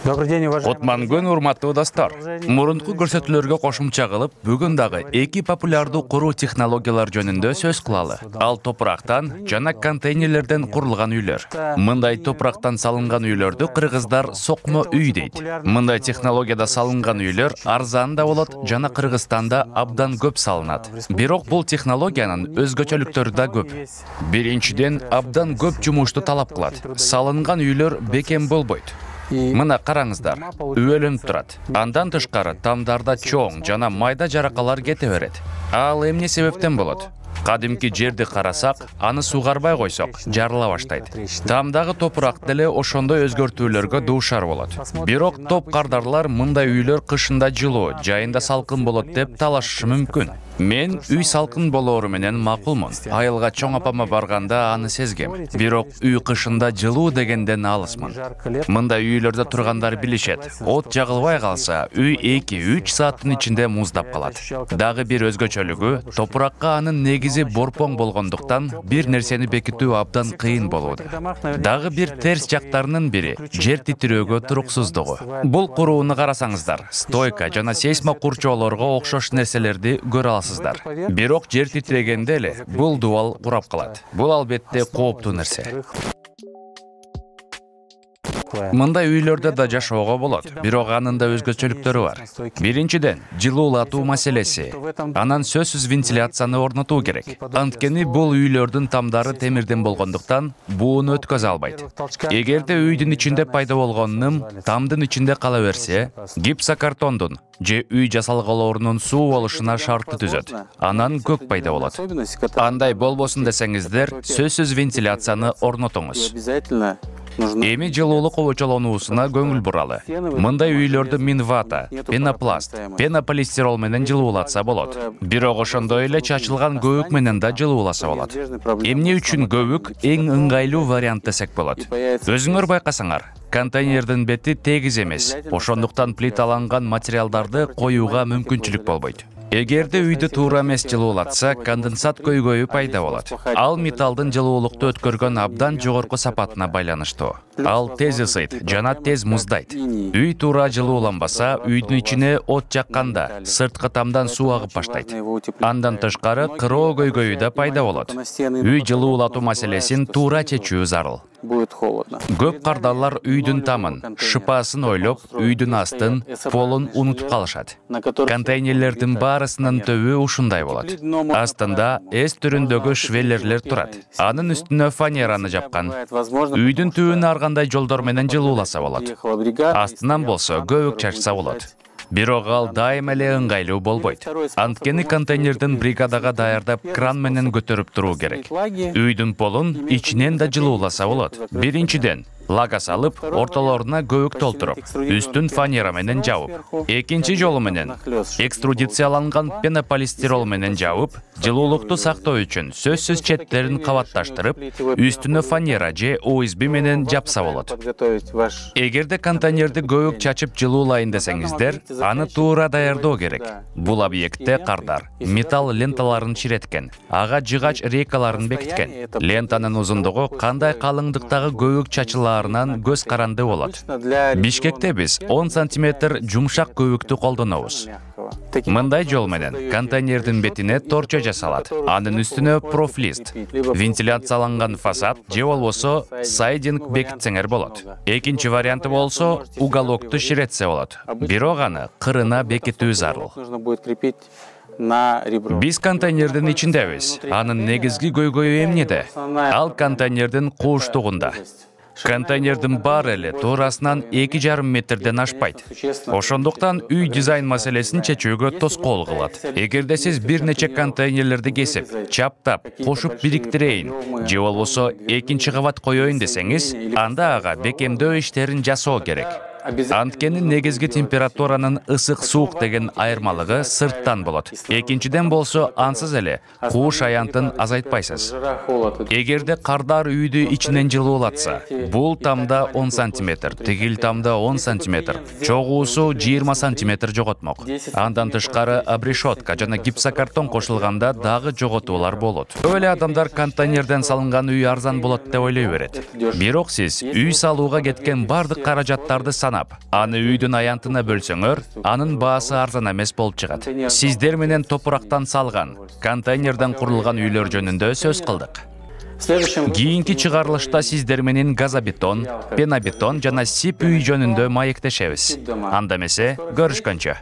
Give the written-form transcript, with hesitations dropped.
Добрый день, уважаемые. Отмангөн урматтуу достор. Мурунку көрсөтүүлөргө кошумча кылып, бүгүн дагы эки популярдуу куруу технологиялар жөнүндө сөз кылалы. Ал топурактан жана контейнерлерден курулган үйлөр. Мындай топурактан салынган үйлөрдү кыргыздар сокмо үй дейт. Мындай технологияда салынган үйлөр арзан да болот жана Кыргызстанда абдан көп салынат. Бирок бул технологиянын өзгөчөлүктөрү да көп. Биринчиден, абдан көп жумушту талап кылат. Салынган үйлөр бекем болбойт. Мына караңыздар, үйөлөнүп турат. Андан тышкары тамдарда чоң жана майда жаракалар кете берет. Ал эмне себептен болот? Кадимки жерди карасак, аны сугарбай койсок, жарыла баштайт. Тамдагы топурак деле ошондой өзгөртүүлөргө дуушар болот. Бирок топ кардарлар мындай үйлөр кышында жылуу, жайында салкын болот деп талашышы мүмкүн. Мен үй салкын болоору менен макулмун. Айылга чоң апама барганда аны сезгем. Бирок үй кышында жылуу дегенден алысмын. Мындай үйлөрдө тургандар билишет. От жагылбай калса, үй 2-3 сааттын ичинде муздап калат. Дагы бир өзгөчөлүгү, топуракка анын негизи борпоң болгондуктан бир нерсени бекитүү абдан кыйын болууда. Дагы бир терс жактарынын бири жер титирөөгө туруксуздугу. Бул курууну карасаңыздар, стойка жана сейсмокурчоолорго окшош нерселерди көрө аласыздар. Бирок жер титирегенде эле бул дубал курап калат. Бул албетте кооптуу нерсе. Мындай үйлөрдө да жашоого болот, бирок анын да өзгөчөлүктөрү бар. Биринчиден, жылуулатуу маселеси. Анан сөзсүз вентиляцияны орнотуу керек. Анткени бул үйлөрдүн тамдары темирден болгондуктан бууну өткөзө албайт. Эгерде үйдүн ичинде пайда болгон ным тамдын ичинде кала берсе, гипсокартондун же үй жасалгалоорунун суу болушуна шартты түзөт. Анан көк пайда болот. Андай болбосун десеңиздер, сөзсүз вентиляцияны орнотуңуз. Эми жылуулук обочолонуусуна көңүл буралы. Мындай үйлөрдү минвата, пенопласт, пенополистирол менен жылуулатса болот. Бирок ошондой эле чачылган көбүк менен да жылууласа болот. Эмне үчүн көбүк эң ыңгайлуу вариант десек болот? Өзүңөр байкасаңар, контейнердин бети тегиз эмес. Ошондуктан плиталанган материалдарды коюуга мүмкүнчүлүк болбойт. Эгерде үйдү туура эмес жылуулатса, конденсат көйгөйү пайда болот. Ал металдын жылуулукту өткөргөн абдан жогорку сапатына байланыштуу. Ал тез ысыйт жана тез муздайт. Үй туура жылууланбаса, үйдүн ичине от жакканда сырткы тамдан суу агып баштайт. Андан тышкары кыроо көйгөйү да пайда болот. Үй жылуулатуу маселесин туура чечүү зарыл. Көп кардарлар үйдүн тамын, шыпасын ойлоп, үйдүн астын, полун унутуп калышат. Контейнерлердин баарысынын төбү ушундай болот. Астында эс түрүндөгү швеллерлер турат. Анын үстүнө фанераны жапкан. Үйдүн түбүн ар кандай жолдор менен жылууласа болот. Астынан болсо көбүк чачса болот. Бирок ал дайыма эле ыңгайлуу болбойт. Анткени контейнердин бригадага даярдап кран менен көтөрүп туруу керек. Үйдүн полун ичинен да жылууласа болот. Биринчиден, лага салып, ортолоруна көбүк толтуруп, үстүн фанера менен жабып. Экинчи жолу менен экструдицияланган пенополистирол менен жабып, жылуулукту сактоо үчүн сөзсүз четтерин кабатташтырып, үстүнө фанера же ОСБ менен жапса болот. Эгерде контейнерди көбүк чачып жылуулайын десеңиздер, аны туура даярдоо керек. Бул объектте кардар металл ленталарын чиреткен, ага жыгач рейкаларын бекиткен. Лентанын узундугу кандай калыңдыктагы көбүк чачылаарынан көз каранды болот. Бишкекте биз 10 см жумшак көбүктү колдонобуз. Мындай жол менен контейнердин бетине торчо жасалат. Анын үстүнө профлист, вентиляцияланган фасад же болбосо сайдинг бекитсеңер болот. Экинчи варианты болсо уголокту ширетсе болот. Бирок аны кырына бекитүү зарыл. Биз контейнердин ичиндебиз. Анын негизги көйгөйү эмнеде? Ал контейнердин кууштугунда. Контейнердин бар эле туурасынан 2,5 метрден ашпайт. Ошондуктан үй дизайн маселесин чечүүгө тоскоол кылат. Эгерде сиз бир нече контейнерлерди кесип, чаптап, кошуп бириктирейин, же болбосо экинчи кабат коёюн десеңиз, анда ага бекемдөө иштерин жасоо керек. Анткени негизги температуранын ысык-суук деген айырмалыгы сырттан болот. Экинчиден болсо ансыз эле кууш аянтын азайтпайсыз. Эгерде кардар үйдү ичинен жылуулатса, бул тамда 10 сантиметр, тигил тамда 10 сантиметр, чогуусу 20 сантиметр жоготмок. Андан тышкары обрешетка жана гипсокартон кошулганда дагы жоготуулар болот. Көп эле адамдар контейнерден салынган үй арзан болот деп ойлой берет. Бирок сиз үй салууга кеткен бардык каражаттарды санап, аны үйдүн аянтына бөлсөңөр, анын баасы арзан эмес болуп чыгат. Сиздер менен топурактан салган, контейнерден курулган үйлөр жөнүндө сөз кылдык. Кийинки чыгарылышта сиздер менен газобетон, пенобетон жана сип үй жөнүндө маектешебиз. Анда эмесе, көрүшкөнчө.